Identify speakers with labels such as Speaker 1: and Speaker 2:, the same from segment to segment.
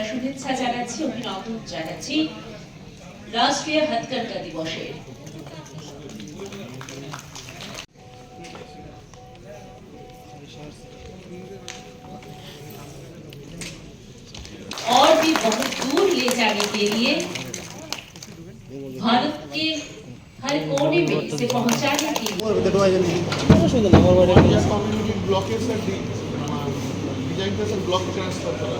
Speaker 1: আমরা শুভেচ্ছা জানাচ্ছি, অভিনন্দন জানাচ্ছি রাষ্ট্রীয় হথকরঘা দিবসের। और भी बहुत दूर ले जाने के लिए भारत के हर कोने में इसे पहुंचाने के लिए
Speaker 2: ব্লক ট্রান্সফার করা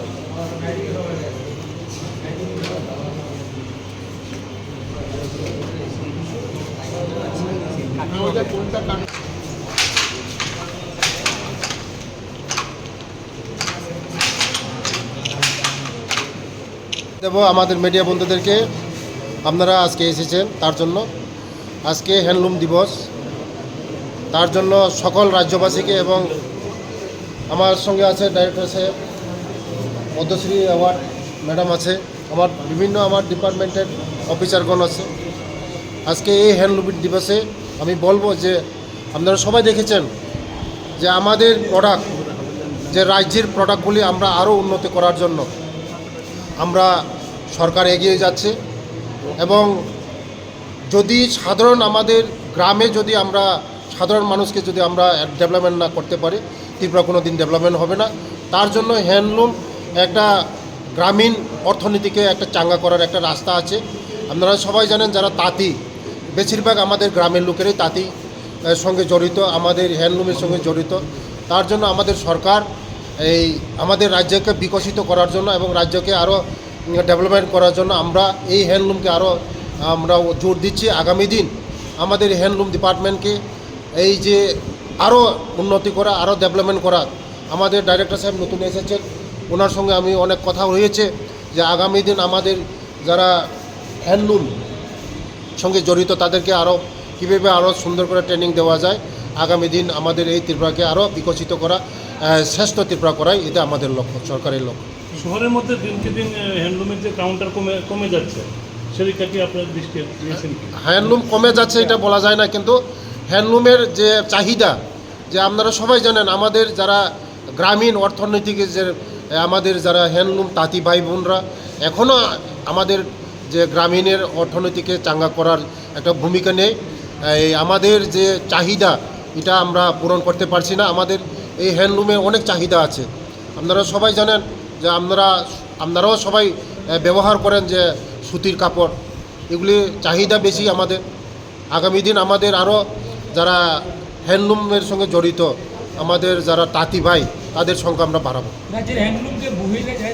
Speaker 3: দেব আমাদের মিডিয়া বন্ধুদেরকে, আপনারা আজকে এসেছেন তার জন্য। আজকে হ্যান্ডলুম দিবস, তার জন্য সকল রাজ্যবাসীকে এবং আমার সঙ্গে আছে ডাইরেক্টর সাহেব, পদ্মশ্রী অ্যাওয়ার্ড ম্যাডাম আছে, আমার ডিপার্টমেন্টের অফিসারগণ আছে। আজকে এই হ্যান্ডলুম দিবসে আমি বলবো যে আপনারা সবাই দেখেছেন যে আমাদের প্রোডাক্ট, যে রাজ্যের প্রোডাক্টগুলি আমরা আরও উন্নতি করার জন্য আমরা সরকার এগিয়ে যাচ্ছে। এবং যদি আমাদের গ্রামে যদি আমরা সাধারণ মানুষকে যদি আমরা ডেভেলপমেন্ট না করতে পারি, ত্রিপুরা কোনো দিন ডেভেলপমেন্ট হবে না। তার জন্য হ্যান্ডলুম একটা গ্রামীণ অর্থনীতিকে একটা চাঙ্গা করার একটা রাস্তা আছে। আপনারা সবাই জানেন যারা তাঁতি, বেশিরভাগ আমাদের গ্রামের লোকেরই তাঁতি সঙ্গে জড়িত, আমাদের হ্যান্ডলুমের সঙ্গে জড়িত। তার জন্য আমাদের সরকার এই আমাদের রাজ্যকে বিকশিত করার জন্য এবং রাজ্যকে আরও ডেভেলপমেন্ট করার জন্য আমরা এই হ্যান্ডলুমকে আরও আমরা জোর দিচ্ছি। আগামী দিন আমাদের হ্যান্ডলুম ডিপার্টমেন্টকে এই যে আরও উন্নতি করা, আরও ডেভেলপমেন্ট করা, আমাদের ডাইরেক্টর সাহেব নতুন এসেছেন, ওনার সঙ্গে আমি অনেক কথা হয়েছে যে আগামী দিন আমাদের যারা হ্যান্ডলুম সঙ্গে জড়িত তাদেরকে আরও কীভাবে আরও সুন্দর করে ট্রেনিং দেওয়া যায়। আগামী দিন আমাদের এই ত্রিপুরাকে আরও বিকশিত করা, শ্রেষ্ঠ ত্রিপুরা করাই এটা আমাদের লক্ষ্য, সরকারের লক্ষ্য।
Speaker 4: শহরের মধ্যে দিনকে দিন হ্যান্ডলুমের যে কাউন্টার কমে যাচ্ছে, সেদিকটা কি আপনার দৃষ্টি দিয়েছেন?
Speaker 3: হ্যান্ডলুম কমে যাচ্ছে এটা বলা যায় না, কিন্তু হ্যান্ডলুমের যে চাহিদা, যে আপনারা সবাই জানেন আমাদের যারা গ্রামীণ অর্থনীতিকে যে আমাদের যারা হ্যান্ডলুম তাঁতি ভাই বোনরা এখনও আমাদের যে গ্রামীণের অর্থনীতিকে চাঙ্গা করার একটা ভূমিকা নেই। এই আমাদের যে চাহিদা এটা আমরা পূরণ করতে পারছি না। আমাদের এই হ্যান্ডলুমে অনেক চাহিদা আছে। আপনারা সবাই জানেন যে আপনারাও সবাই ব্যবহার করেন যে সুতির কাপড়, এগুলি চাহিদা বেশি আমাদের। আগামী দিন আমাদের আরও যারা হ্যান্ডলুমের সঙ্গে জড়িত আমাদের যারা তাঁতি ভাই তাদের সংখ্যা আমরা বাড়াবো।
Speaker 5: রাজ্যের হ্যান্ডলুমকে বহিরাজ্যে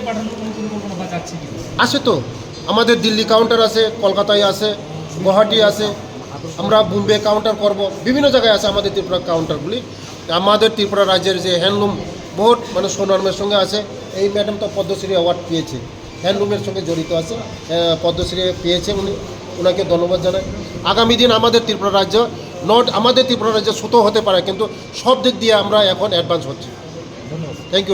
Speaker 5: পাঠানোর কোনো পরিকল্পনা যাচ্ছে কি?
Speaker 3: আছে তো, আমাদের দিল্লি কাউন্টার আছে, কলকাতায় আছে, গুয়াহাটি আছে, আমরা বোম্বে কাউন্টার করব, বিভিন্ন জায়গায় আছে আমাদের ত্রিপুরা কাউন্টারগুলি। আমাদের ত্রিপুরা রাজ্যের যে হ্যান্ডলুম বহুত সুনামের সঙ্গে আছে। এই ম্যাডাম তো পদ্মশ্রী অ্যাওয়ার্ড পেয়েছে, হ্যান্ডলুমের সঙ্গে জড়িত আছে, পদ্মশ্রী পেয়েছে উনি, ওনাকে ধন্যবাদ জানাই। আগামী দিন আমাদের ত্রিপুরা রাজ্য আমাদের ত্রিপুরা রাজ্য ছোটো হতে পারে, কিন্তু সব দিক দিয়ে আমরা এখন অ্যাডভান্স হচ্ছি।